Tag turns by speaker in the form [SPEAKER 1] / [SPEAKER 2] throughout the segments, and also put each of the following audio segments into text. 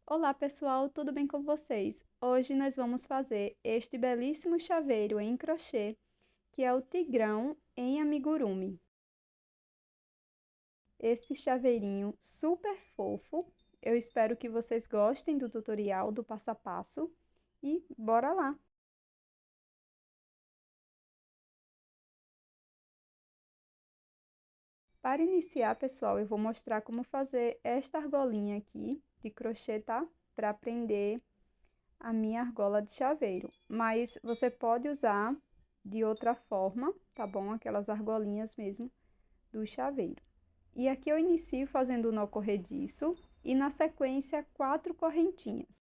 [SPEAKER 1] Olá pessoal, tudo bem com vocês? Hoje nós vamos fazer este belíssimo chaveiro em crochê, que é o tigrão em amigurumi. Este chaveirinho super fofo, eu espero que vocês gostem do tutorial, do passo a passo, e bora lá! Para iniciar, pessoal, eu vou mostrar como fazer esta argolinha aqui de crochê, tá? Para prender a minha argola de chaveiro, mas você pode usar de outra forma, tá bom? Aquelas argolinhas mesmo do chaveiro. E aqui eu inicio fazendo o nó corrediço e na sequência 4 correntinhas.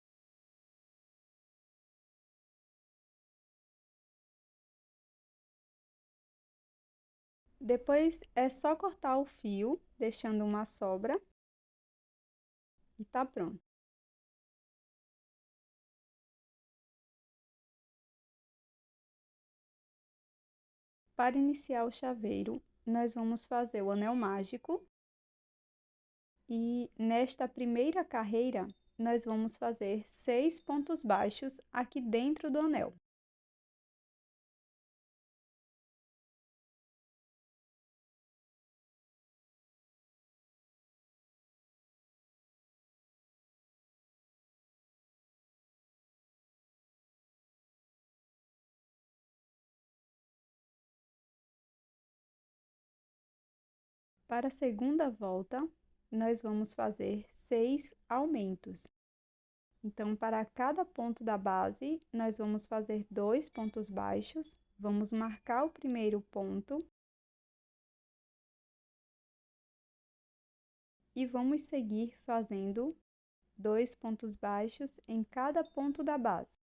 [SPEAKER 1] Depois é só cortar o fio, deixando uma sobra e tá pronto. Para iniciar o chaveiro, nós vamos fazer o anel mágico. E nesta primeira carreira, nós vamos fazer 6 pontos baixos aqui dentro do anel. Para a segunda volta, nós vamos fazer 6 aumentos. Então, para cada ponto da base, nós vamos fazer 2 pontos baixos, vamos marcar o primeiro ponto e vamos seguir fazendo 2 pontos baixos em cada ponto da base.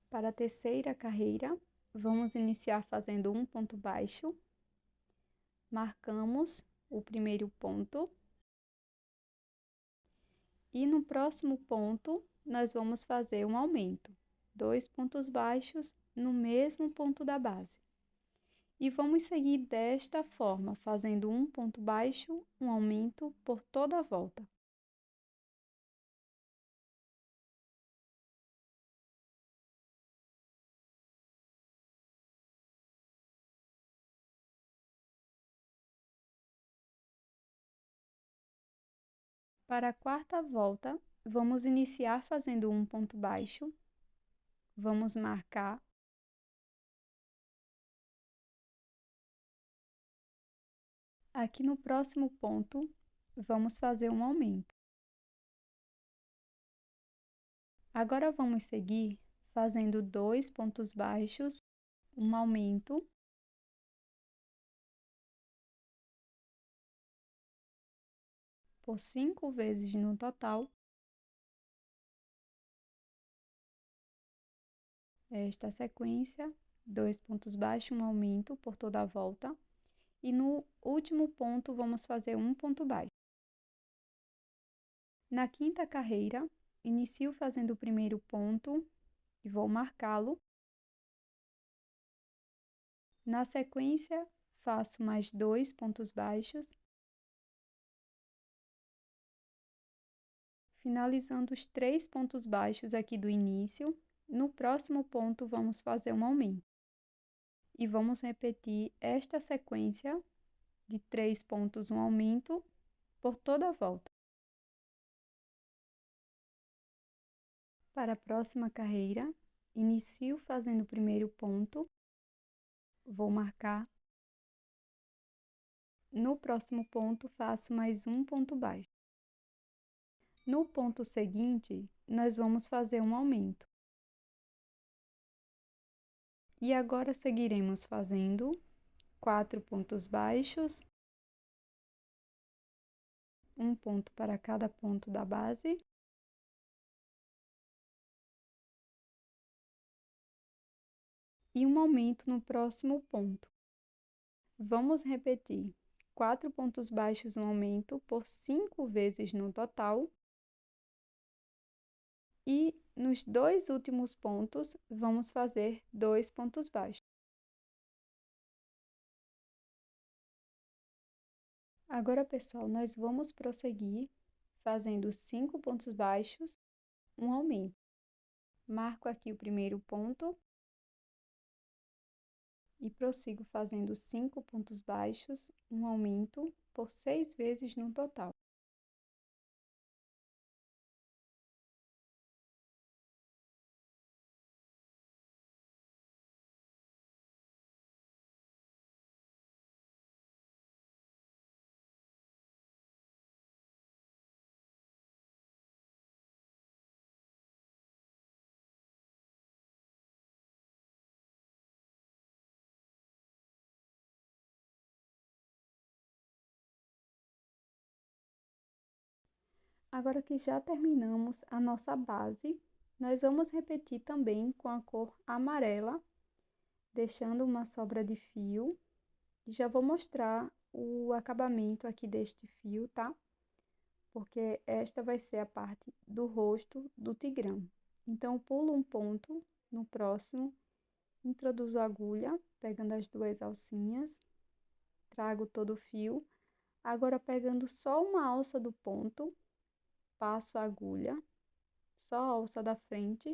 [SPEAKER 1] Para a terceira carreira, vamos iniciar fazendo um ponto baixo, marcamos o primeiro ponto e no próximo ponto nós vamos fazer um aumento, 2 pontos baixos no mesmo ponto da base. E vamos seguir desta forma, fazendo um ponto baixo, um aumento por toda a volta. Para a quarta volta, vamos iniciar fazendo um ponto baixo, vamos marcar. Aqui no próximo ponto, vamos fazer um aumento. Agora, vamos seguir fazendo 2 pontos baixos, um aumento. Por 5 vezes no total. Esta sequência, 2 pontos baixos, um aumento por toda a volta. E no último ponto, vamos fazer um ponto baixo. Na quinta carreira, inicio fazendo o primeiro ponto e vou marcá-lo. Na sequência, faço mais 2 pontos baixos, finalizando os 3 pontos baixos aqui do início. No próximo ponto, vamos fazer um aumento. E vamos repetir esta sequência de 3 pontos, um aumento, por toda a volta. Para a próxima carreira, inicio fazendo o primeiro ponto, vou marcar. No próximo ponto, faço mais um ponto baixo. No ponto seguinte, nós vamos fazer um aumento. E agora seguiremos fazendo 4 pontos baixos, um ponto para cada ponto da base. E um aumento no próximo ponto. Vamos repetir 4 pontos baixos no aumento por 5 vezes no total. E nos dois últimos pontos, vamos fazer 2 pontos baixos. Agora, pessoal, nós vamos prosseguir fazendo 5 pontos baixos, um aumento. Marco aqui o primeiro ponto e prossigo fazendo 5 pontos baixos, um aumento, por 6 vezes no total. Agora que já terminamos a nossa base, nós vamos repetir também com a cor amarela, deixando uma sobra de fio. E já vou mostrar o acabamento aqui deste fio, tá? Porque esta vai ser a parte do rosto do tigrão. Então, pulo um ponto no próximo, introduzo a agulha, pegando as duas alcinhas, trago todo o fio. Agora, pegando só uma alça do ponto, passo a agulha, só a alça da frente.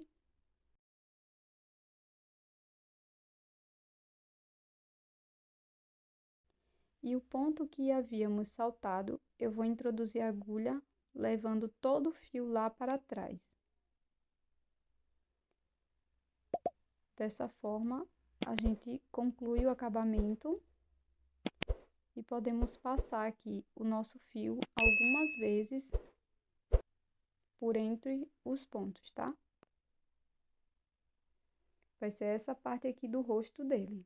[SPEAKER 1] E o ponto que havíamos saltado, eu vou introduzir a agulha, levando todo o fio lá para trás. Dessa forma, a gente conclui o acabamento e podemos passar aqui o nosso fio algumas vezes por entre os pontos, tá? Vai ser essa parte aqui do rosto dele.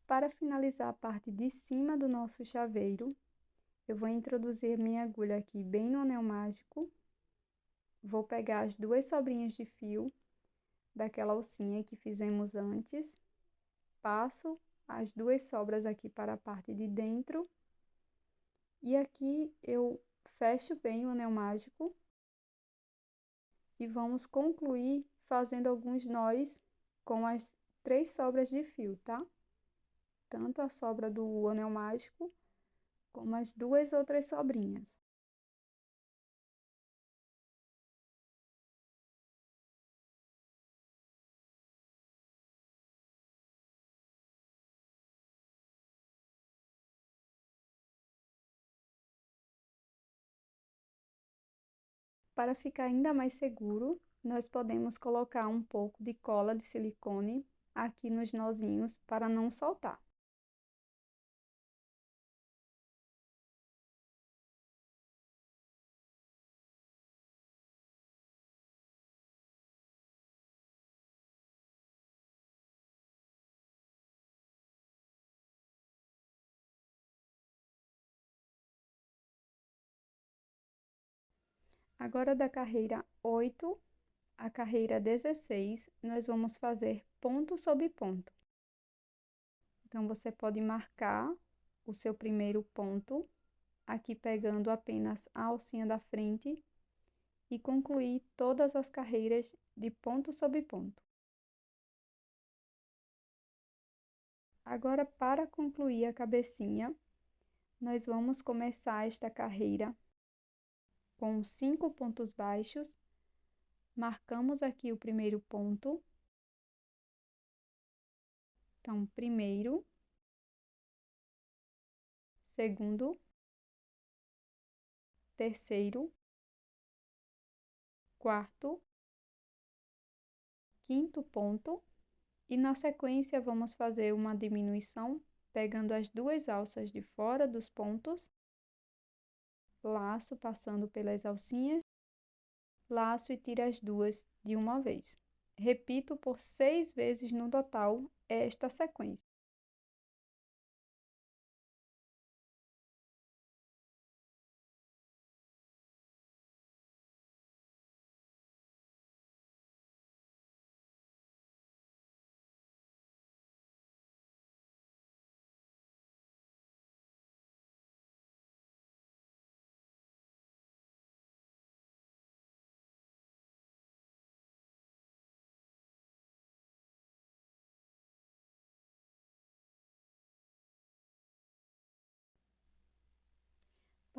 [SPEAKER 1] Para finalizar a parte de cima do nosso chaveiro, eu vou introduzir minha agulha aqui bem no anel mágico. Vou pegar as duas sobrinhas de fio daquela alcinha que fizemos antes. Passo as duas sobras aqui para a parte de dentro. E aqui eu fecho bem o anel mágico. E vamos concluir fazendo alguns nós com as 3 sobras de fio, tá? Tanto a sobra do anel mágico, como as duas outras sobrinhas. Para ficar ainda mais seguro, nós podemos colocar um pouco de cola de silicone aqui nos nozinhos para não soltar. Agora, da carreira 8 à carreira 16, nós vamos fazer ponto sobre ponto. Então, você pode marcar o seu primeiro ponto, aqui pegando apenas a alcinha da frente, e concluir todas as carreiras de ponto sobre ponto. Agora, para concluir a cabecinha, nós vamos começar esta carreira com 5 pontos baixos. Marcamos aqui o primeiro ponto. Então, primeiro, segundo, terceiro, quarto, quinto ponto. E na sequência, vamos fazer uma diminuição, pegando as duas alças de fora dos pontos, laço passando pelas alcinhas, laço e tiro as duas de uma vez. Repito por 6 vezes no total esta sequência.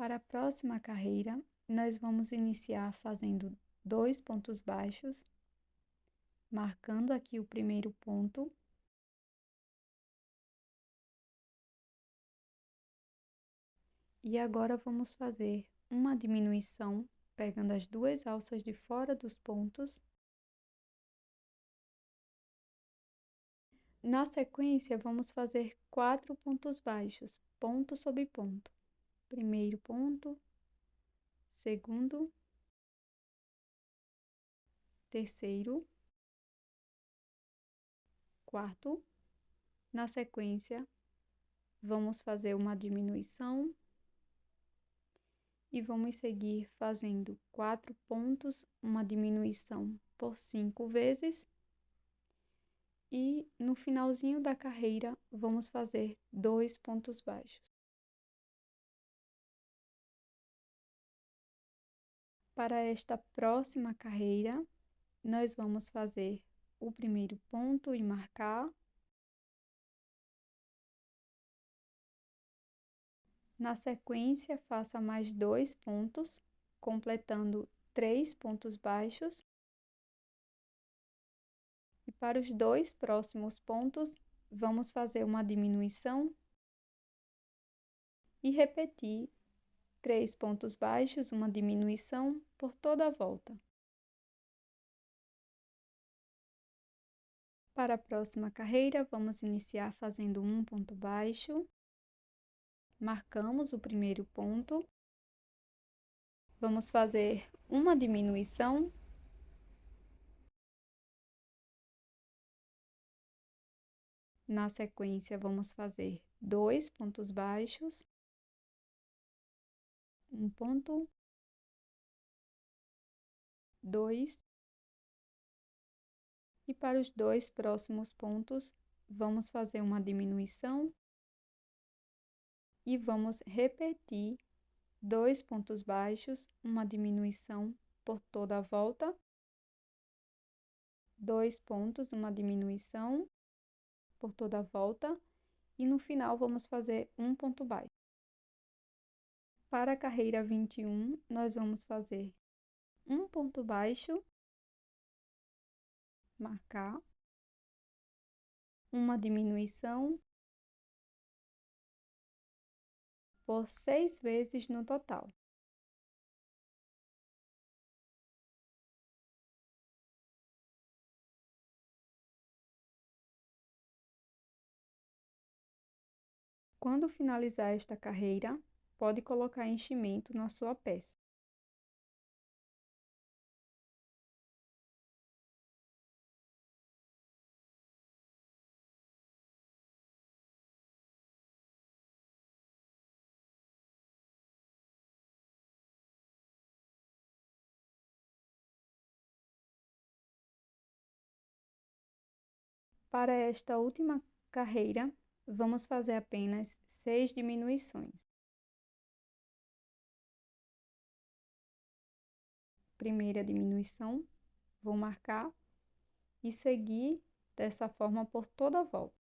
[SPEAKER 1] Para a próxima carreira, nós vamos iniciar fazendo 2 pontos baixos, marcando aqui o primeiro ponto. E agora vamos fazer uma diminuição, pegando as 2 alças de fora dos pontos. Na sequência, vamos fazer 4 pontos baixos, ponto sobre ponto. Primeiro ponto, segundo, terceiro, quarto. Na sequência, vamos fazer uma diminuição e vamos seguir fazendo 4 pontos, uma diminuição por 5 vezes. E no finalzinho da carreira, vamos fazer 2 pontos baixos. Para esta próxima carreira, nós vamos fazer o primeiro ponto e marcar. Na sequência, faça mais 2 pontos, completando 3 pontos baixos. E para os 2 próximos pontos, vamos fazer uma diminuição e repetir 3 pontos baixos, uma diminuição por toda a volta. Para a próxima carreira, vamos iniciar fazendo um ponto baixo. Marcamos o primeiro ponto. Vamos fazer uma diminuição. Na sequência, vamos fazer 2 pontos baixos. Um ponto, 2. E para os 2 próximos pontos, vamos fazer uma diminuição e vamos repetir 2 pontos baixos, uma diminuição por toda a volta, 2 pontos, uma diminuição por toda a volta, e no final vamos fazer um ponto baixo. Para a carreira 21, nós vamos fazer um ponto baixo, marcar, uma diminuição por 6 vezes no total. Quando finalizar esta carreira, pode colocar enchimento na sua peça. Para esta última carreira, vamos fazer apenas 6 diminuições. Primeira diminuição, vou marcar e seguir dessa forma por toda a volta.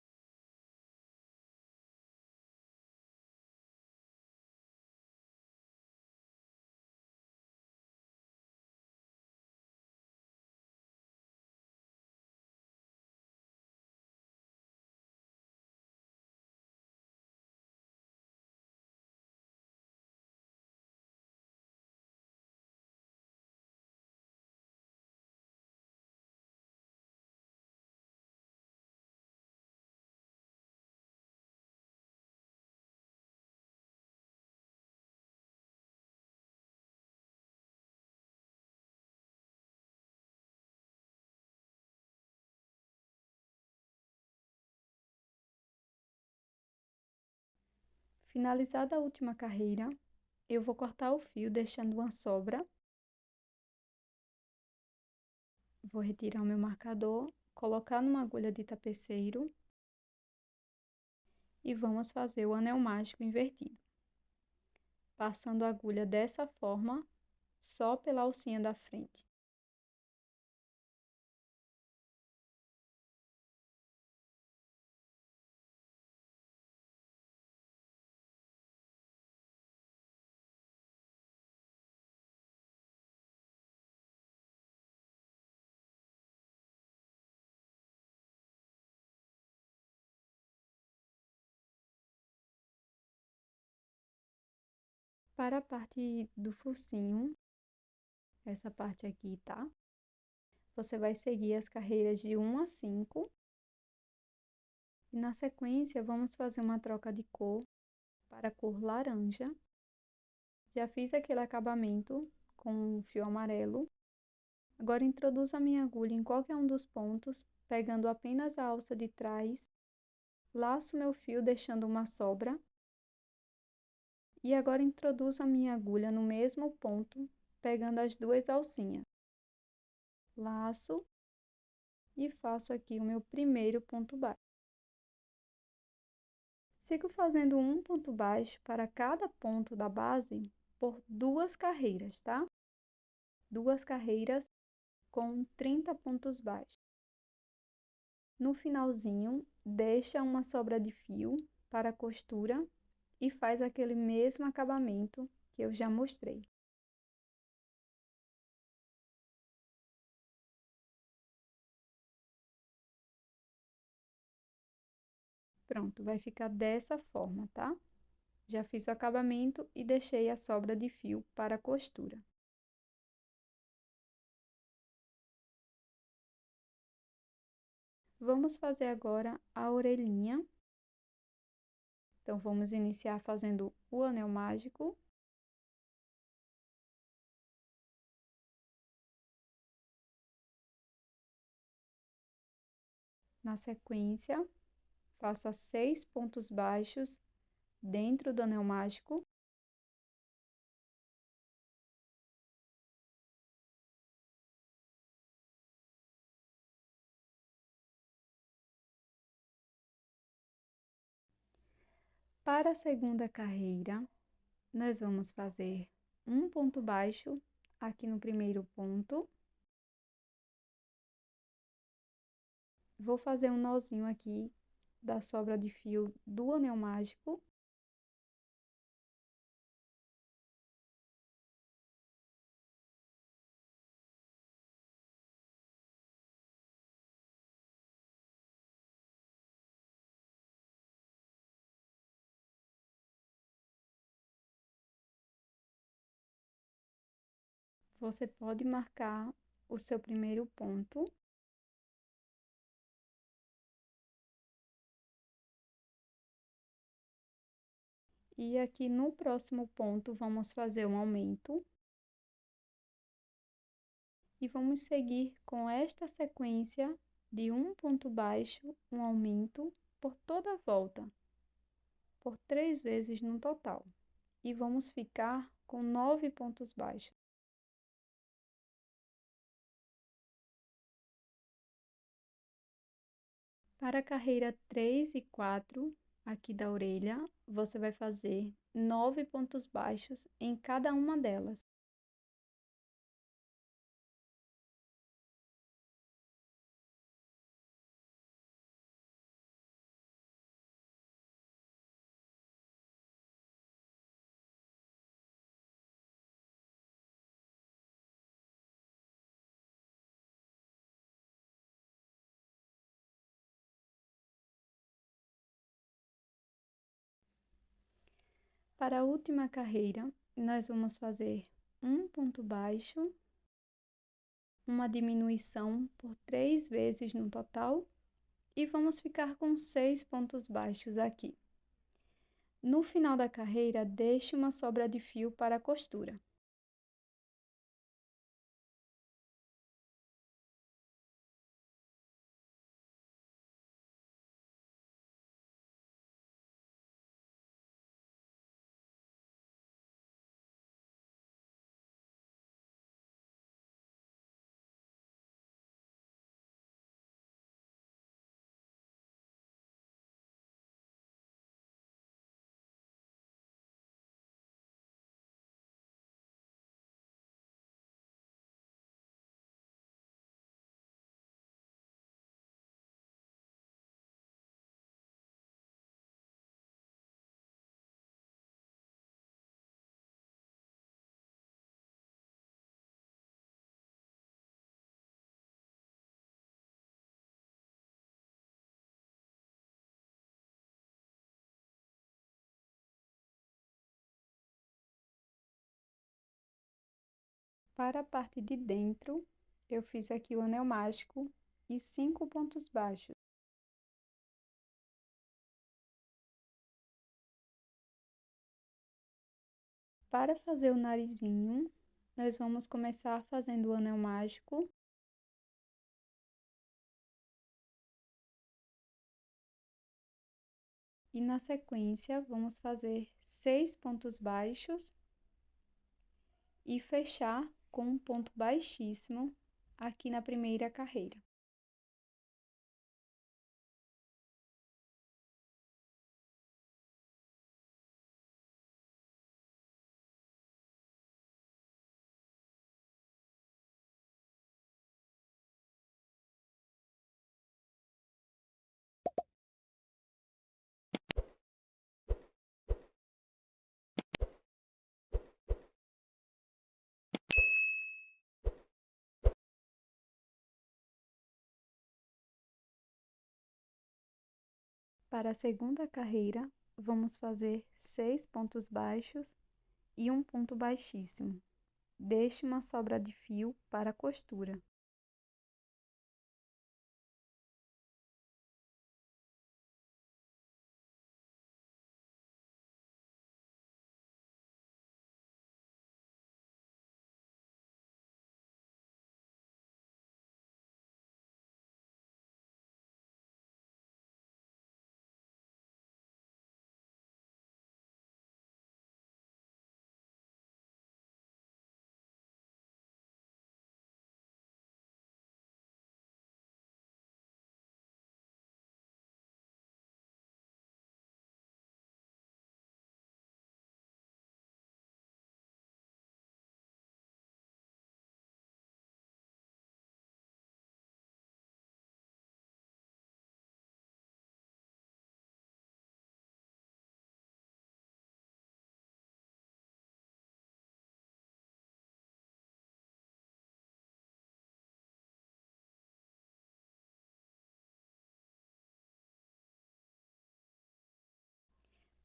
[SPEAKER 1] Finalizada a última carreira, eu vou cortar o fio deixando uma sobra. Vou retirar o meu marcador, colocar numa agulha de tapeceiro e vamos fazer o anel mágico invertido. Passando a agulha dessa forma, só pela alcinha da frente. Para a parte do focinho, essa parte aqui, tá? Você vai seguir as carreiras de 1 a 5. E na sequência, vamos fazer uma troca de cor para a cor laranja. Já fiz aquele acabamento com o fio amarelo. Agora introduzo a minha agulha em qualquer um dos pontos, pegando apenas a alça de trás. Laço meu fio deixando uma sobra. E agora introduzo a minha agulha no mesmo ponto, pegando as duas alcinhas. Laço e faço aqui o meu primeiro ponto baixo. Sigo fazendo um ponto baixo para cada ponto da base por 2 carreiras, tá? 2 carreiras com 30 pontos baixos. No finalzinho, deixa uma sobra de fio para a costura e faz aquele mesmo acabamento que eu já mostrei. Pronto, vai ficar dessa forma, tá? Já fiz o acabamento e deixei a sobra de fio para a costura. Vamos fazer agora a orelhinha. Então, vamos iniciar fazendo o anel mágico. Na sequência, faça 6 pontos baixos dentro do anel mágico. Para a segunda carreira, nós vamos fazer um ponto baixo aqui no primeiro ponto. Vou fazer um nozinho aqui da sobra de fio do anel mágico. Você pode marcar o seu primeiro ponto. E aqui no próximo ponto, vamos fazer um aumento. E vamos seguir com esta sequência de um ponto baixo, um aumento, por toda a volta, por 3 vezes no total. E vamos ficar com 9 pontos baixos. Para a carreira 3 e 4, aqui da orelha, você vai fazer 9 pontos baixos em cada uma delas. Para a última carreira, nós vamos fazer um ponto baixo, uma diminuição por 3 vezes no total, e vamos ficar com 6 pontos baixos aqui. No final da carreira, deixe uma sobra de fio para a costura. Para a parte de dentro, eu fiz aqui o anel mágico e 5 pontos baixos. Para fazer o narizinho, nós vamos começar fazendo o anel mágico. E na sequência, vamos fazer 6 pontos baixos e fechar com um ponto baixíssimo aqui na primeira carreira. Para a segunda carreira, vamos fazer 6 pontos baixos e um ponto baixíssimo. Deixe uma sobra de fio para a costura.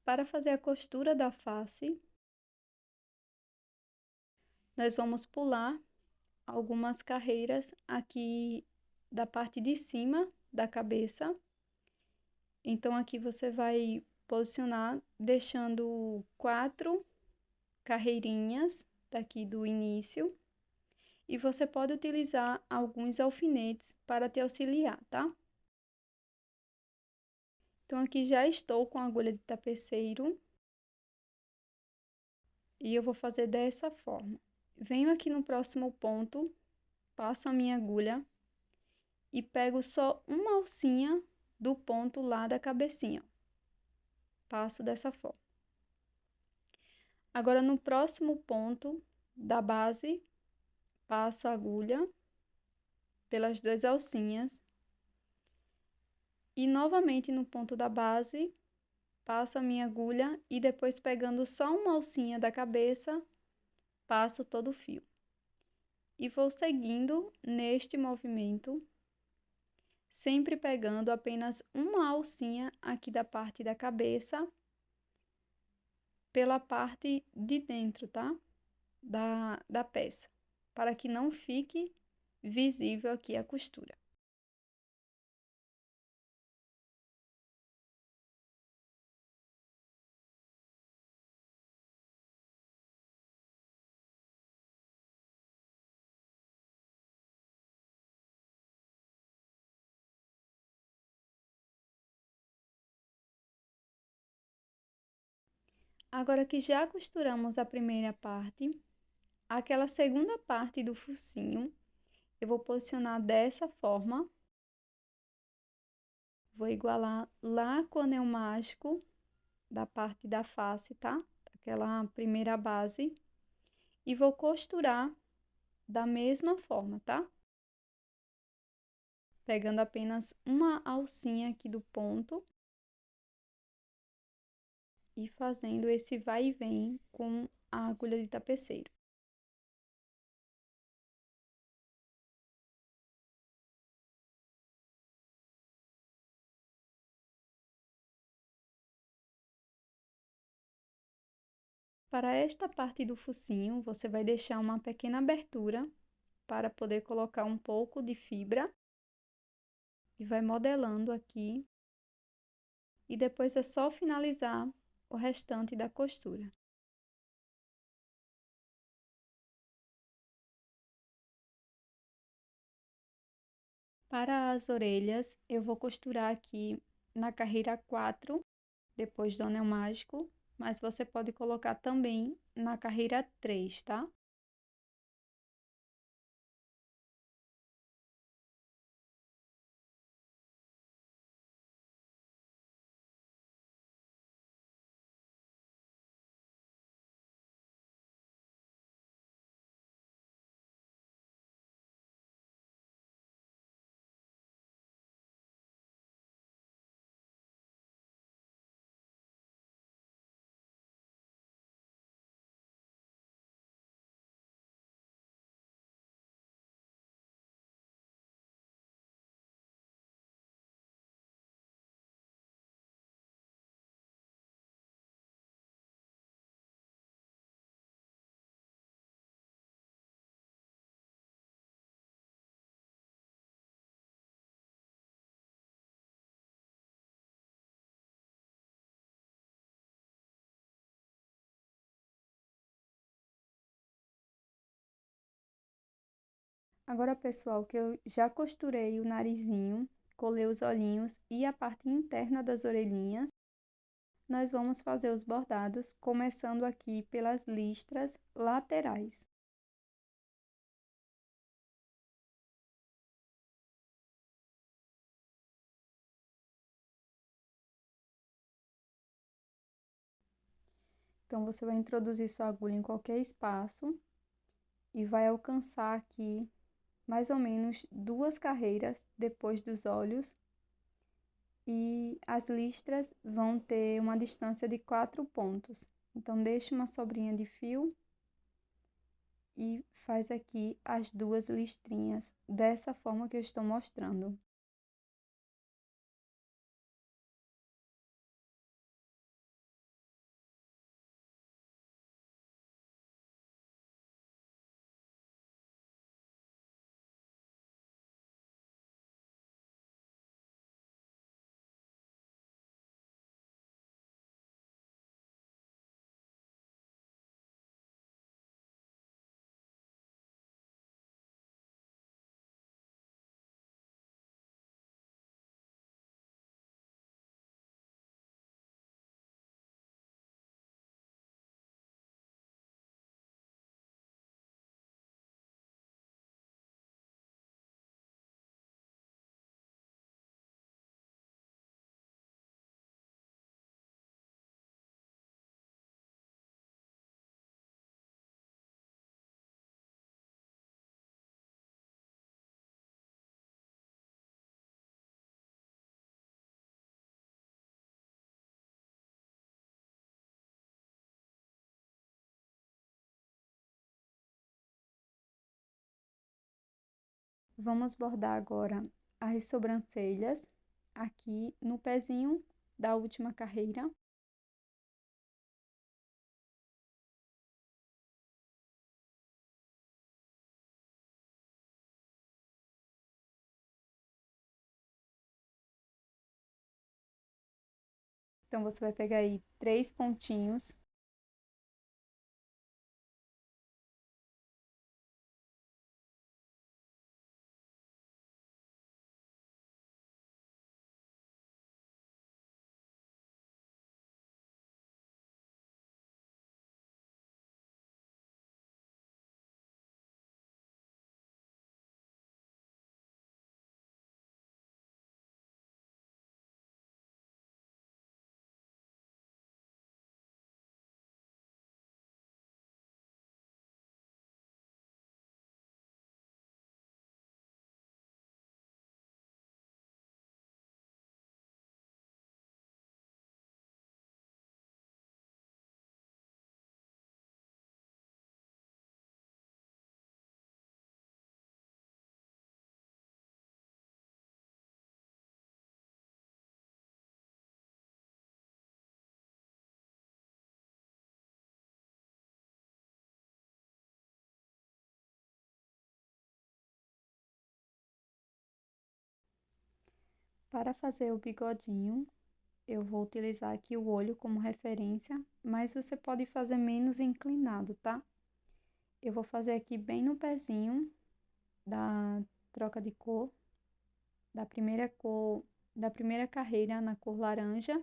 [SPEAKER 1] Para fazer a costura da face, nós vamos pular algumas carreiras aqui da parte de cima da cabeça. Então, aqui você vai posicionar deixando 4 carreirinhas daqui do início. E você pode utilizar alguns alfinetes para te auxiliar, tá? Então, aqui já estou com a agulha de tapeceiro. E eu vou fazer dessa forma. Venho aqui no próximo ponto, passo a minha agulha e pego só uma alcinha do ponto lá da cabecinha. Passo dessa forma. Agora, no próximo ponto da base, passo a agulha pelas 2 alcinhas. E novamente no ponto da base, passo a minha agulha e depois pegando só uma alcinha da cabeça, passo todo o fio. E vou seguindo neste movimento, sempre pegando apenas uma alcinha aqui da parte da cabeça, pela parte de dentro, tá? Da peça, para que não fique visível aqui a costura. Agora que já costuramos a primeira parte, aquela segunda parte do focinho, eu vou posicionar dessa forma. Vou igualar lá com o anel mágico da parte da face, tá? Aquela primeira base. E vou costurar da mesma forma, tá? Pegando apenas uma alcinha aqui do ponto. E fazendo esse vai e vem com a agulha de tapeceiro. Para esta parte do focinho, você vai deixar uma pequena abertura para poder colocar um pouco de fibra e vai modelando aqui. E depois é só finalizar o restante da costura. Para as orelhas, eu vou costurar aqui na carreira 4, depois do anel mágico, mas você pode colocar também na carreira 3, tá? Agora, pessoal, que eu já costurei o narizinho, colei os olhinhos e a parte interna das orelhinhas, nós vamos fazer os bordados, começando aqui pelas listras laterais. Então, você vai introduzir sua agulha em qualquer espaço e vai alcançar aqui mais ou menos 2 carreiras depois dos olhos. E as listras vão ter uma distância de 4 pontos. Então, deixe uma sobrinha de fio e faz aqui as 2 listrinhas, dessa forma que eu estou mostrando. Vamos bordar agora as sobrancelhas aqui no pezinho da última carreira. Então, você vai pegar aí 3 pontinhos. Para fazer o bigodinho, eu vou utilizar aqui o olho como referência, mas você pode fazer menos inclinado, tá? Eu vou fazer aqui bem no pezinho da troca de cor, da primeira carreira na cor laranja.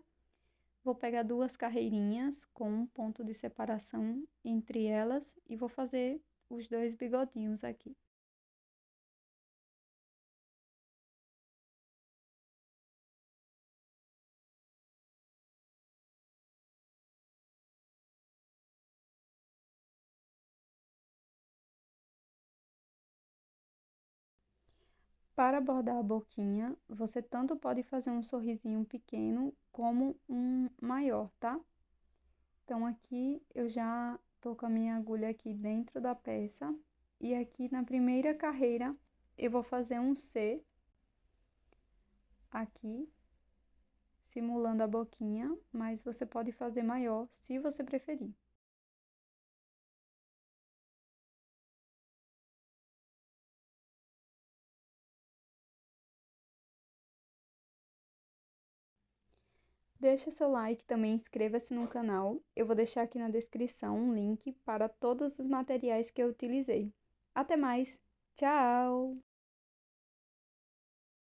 [SPEAKER 1] Vou pegar duas carreirinhas com um ponto de separação entre elas e vou fazer os dois bigodinhos aqui. Para bordar a boquinha, você tanto pode fazer um sorrisinho pequeno como um maior, tá? Então, aqui eu já tô com a minha agulha aqui dentro da peça. E aqui na primeira carreira, eu vou fazer um C aqui, simulando a boquinha, mas você pode fazer maior se você preferir. Deixa seu like, também inscreva-se no canal. Eu vou deixar aqui na descrição um link para todos os materiais que eu utilizei. Até mais! Tchau!